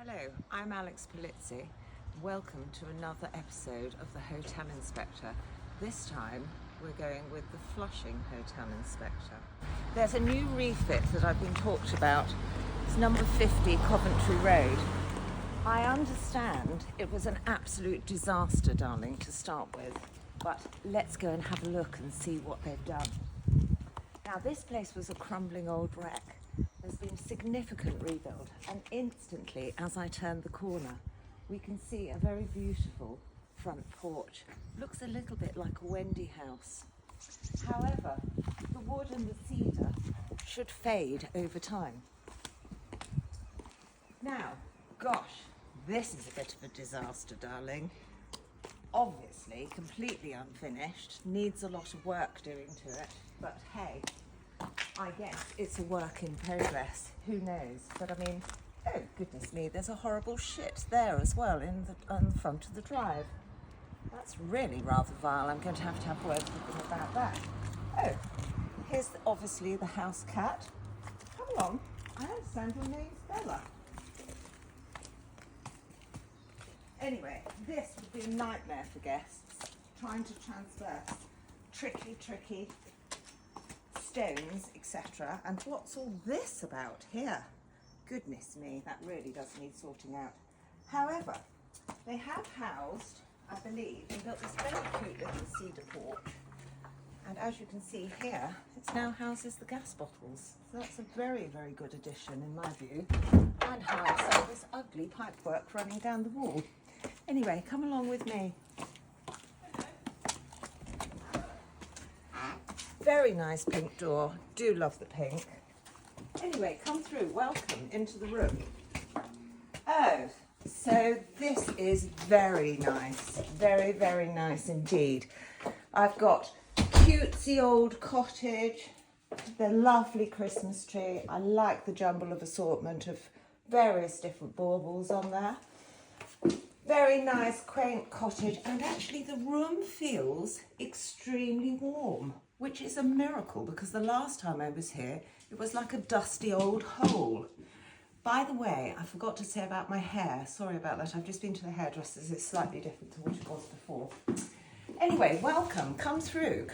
Hello, I'm Alex Polizzi. Welcome to another episode of the Hotel Inspector. This time we're going with the Flushing Hotel Inspector. There's a new refit that I've been talked about. It's number 50 Coventry Road. I understand it was an absolute disaster, darling, to start with, but let's go and have a look and see what they've done. Now, this place was a crumbling old wreck. There's been significant rebuild, and instantly, as I turn the corner, we can see a very beautiful front porch. Looks a little bit like a Wendy house. However, the wood and the cedar should fade over time. Now, gosh, this is a bit of a disaster, darling. Obviously, completely unfinished, needs a lot of work doing to it, but hey, I guess it's a work in progress. Who knows? But I mean, oh goodness me, there's a horrible shit there as well on the front of the drive. That's really rather vile. I'm going to have words with them about that. Oh, here's obviously the house cat. Come along. I understand your name's Bella. Anyway, this would be a nightmare for guests trying to transverse tricky stones, etc. And what's all this about here? Goodness me, that really does need sorting out. However, they have housed, I believe, they built this very cute little cedar porch, and as you can see here, it now houses the gas bottles. So that's a very good addition in my view, and hides all this ugly pipework running down the wall. Anyway, come along with me. Very nice pink door. Do love the pink. Anyway, come through. Welcome into the room. Oh, so this is very nice. Very nice indeed. I've got cutesy old cottage, the lovely Christmas tree. I like the jumble of assortment of various different baubles on there. Very nice, quaint cottage, and actually the room feels extremely warm, which is a miracle because the last time I was here, it was like a dusty old hole. By the way, I forgot to say about my hair. Sorry about that. I've just been to the hairdressers. It's slightly different to what it was before. Anyway, welcome. Come through.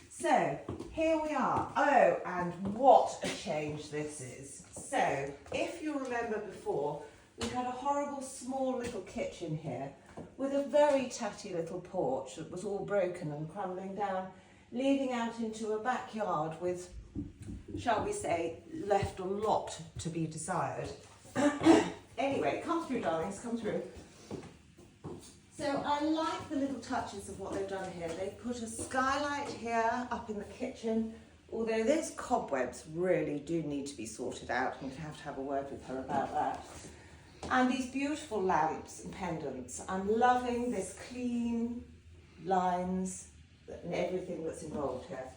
So, here we are. Oh, and what a change this is. So, if you remember before, we had a horrible small little kitchen here with a very tatty little porch that was all broken and crumbling down, leading out into a backyard with, shall we say, left a lot to be desired. Anyway, come through, darlings, come through. So I like the little touches of what they've done here. They've put a skylight here up in the kitchen, although those cobwebs really do need to be sorted out. I'm going to have a word with her about that. And these beautiful lamps and pendants. I'm loving this clean lines and everything that's involved here.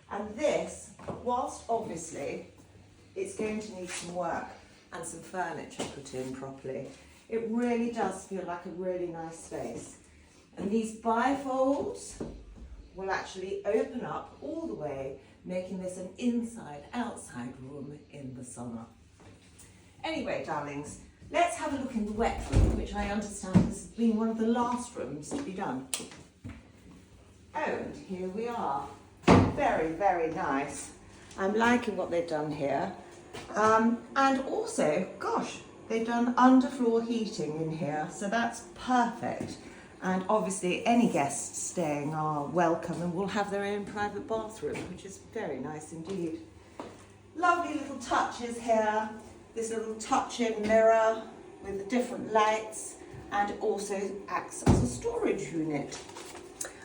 And this, whilst obviously it's going to need some work and some furniture put in properly, it really does feel like a really nice space. And these bifolds will actually open up all the way, making this an inside-outside room in the summer. Anyway, darlings, let's have a look in the wet room, which I understand has been one of the last rooms to be done. Oh, and here we are. Very nice. I'm liking what they've done here. And also, gosh, they've done underfloor heating in here, so that's perfect. And obviously, any guests staying are welcome and will have their own private bathroom, which is very nice indeed. Lovely little touches here. This little touch-in mirror with the different lights, and it also acts as a storage unit.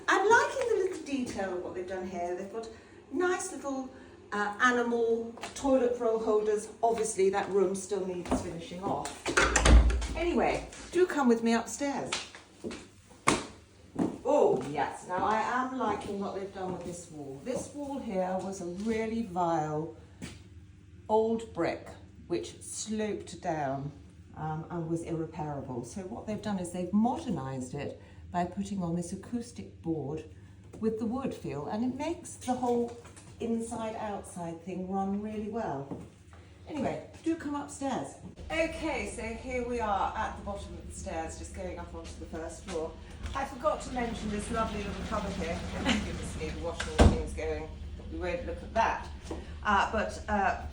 I'm liking the little detail of what they've done here. They've got nice little animal toilet roll holders. Obviously that room still needs finishing off. Anyway, do come with me upstairs. Oh yes, now I am liking what they've done with this wall. This wall here was a really vile old brick which sloped down and was irreparable. So what they've done is they've modernised it by putting on this acoustic board with the wood feel, and it makes the whole inside-outside thing run really well. Anyway, do come upstairs. Okay, so here we are at the bottom of the stairs, just going up onto the first floor. I forgot to mention this lovely little cupboard here. Goodness me, the washing machine's going. We won't look at that. But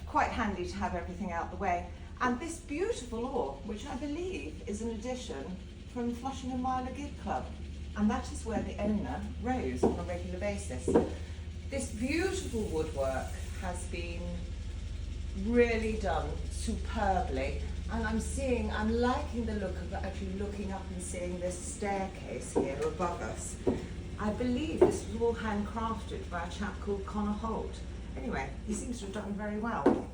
quite handy to have everything out the way. And this beautiful oar, which I believe is an addition from Flushing and Miler Gig Club. And that is where the owner rows on a regular basis. This beautiful woodwork has been really done superbly. And I'm liking the look of actually looking up and seeing this staircase here above us. I believe this was all handcrafted by a chap called Connor Holt. Anyway, he seems to have done very well.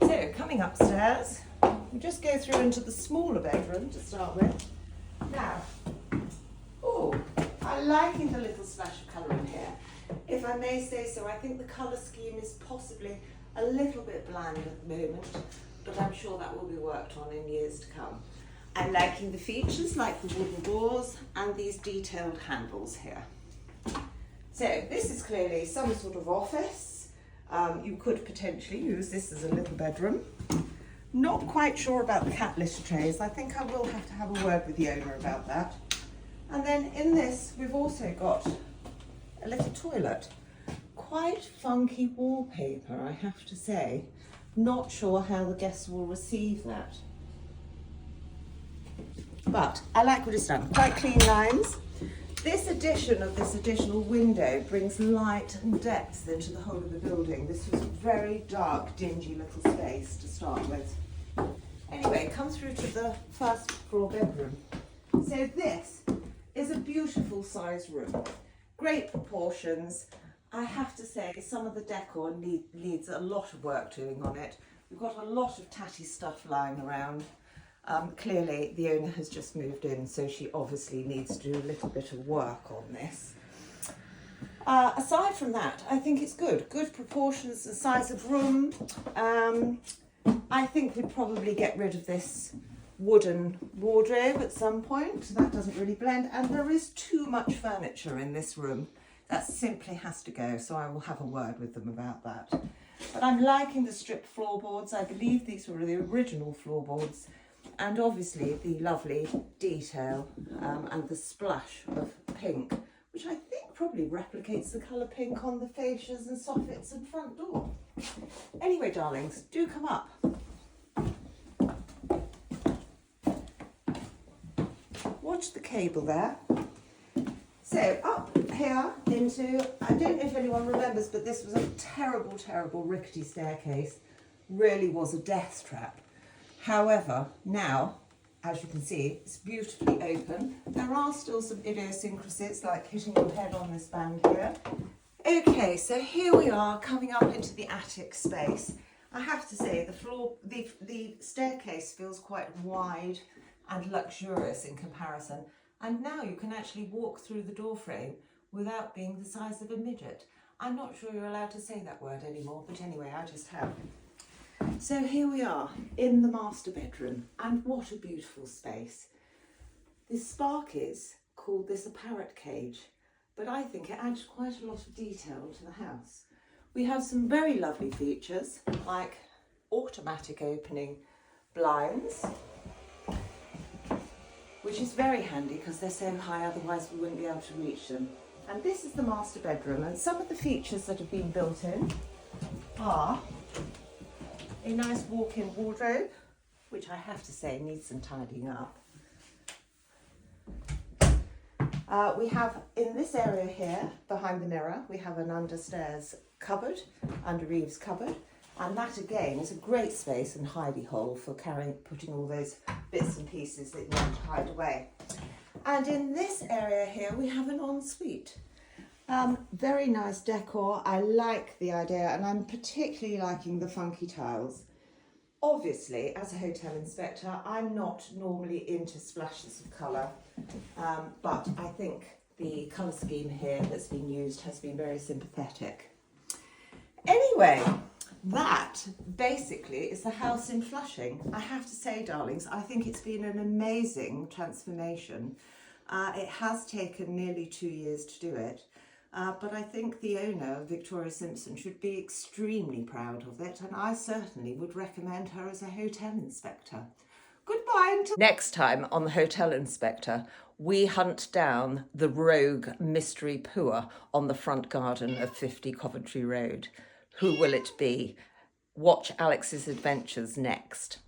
So, coming upstairs, we just go through into the smaller bedroom to start with. Now, I'm liking the little splash of colour in here. If I may say so, I think the colour scheme is possibly a little bit bland at the moment, but I'm sure that will be worked on in years to come. I'm liking the features like the wooden doors and these detailed handles here. So this is clearly some sort of office. You could potentially use this as a little bedroom. Not quite sure about the cat litter trays. I think I will have to have a word with the owner about that. And then in this, we've also got a little toilet. Quite funky wallpaper, I have to say. Not sure how the guests will receive that. But I like what it's done. Quite clean lines. This addition of this additional window brings light and depth into the whole of the building. This was a very dark, dingy little space to start with. Anyway, come through to the first floor bedroom. So this is a beautiful sized room. Great proportions. I have to say some of the decor needs a lot of work doing on it. We've got a lot of tatty stuff lying around. Clearly the owner has just moved in, so she obviously needs to do a little bit of work on this. Aside from that, I think it's good. Good proportions, the size of room. I think we'd probably get rid of this wooden wardrobe at some point. That doesn't really blend, and there is too much furniture in this room. That simply has to go, so I will have a word with them about that. But I'm liking the stripped floorboards. I believe these were the original floorboards. And obviously the lovely detail and the splash of pink, which I think probably replicates the colour pink on the fascias and soffits and front door. Anyway, darlings, do come up. Watch the cable there. So up here into, I don't know if anyone remembers, but this was a terrible, terrible rickety staircase. Really was a death trap. However, now, as you can see, it's beautifully open. There are still some idiosyncrasies, like hitting your head on this band here. Okay, so here we are coming up into the attic space. I have to say the staircase feels quite wide and luxurious in comparison. And now you can actually walk through the door frame without being the size of a midget. I'm not sure you're allowed to say that word anymore, but anyway, I just have. So here we are in the master bedroom, and what a beautiful space. This Sparky's called this a parrot cage, but I think it adds quite a lot of detail to the house. We have some very lovely features like automatic opening blinds, which is very handy because they're so high, otherwise we wouldn't be able to reach them. And this is the master bedroom, and some of the features that have been built in are a nice walk-in wardrobe, which I have to say needs some tidying up. We have in this area here, behind the mirror, we have an understairs cupboard, under eaves cupboard, and that again is a great space and hidey hole for putting all those bits and pieces that you want to hide away. And in this area here, we have an ensuite. Very nice decor. I like the idea, and I'm particularly liking the funky tiles. Obviously, as a hotel inspector, I'm not normally into splashes of colour, but I think the colour scheme here that's been used has been very sympathetic. Anyway, that basically is the house in Flushing. I have to say, darlings, I think it's been an amazing transformation. It has taken nearly 2 years to do it. but I think the owner, Victoria Simpson, should be extremely proud of it, and I certainly would recommend her as a hotel inspector. Goodbye until next time on the Hotel Inspector. We hunt down the rogue mystery pooer on the front garden of 50 Coventry Road. Who will it be? Watch Alex's adventures next.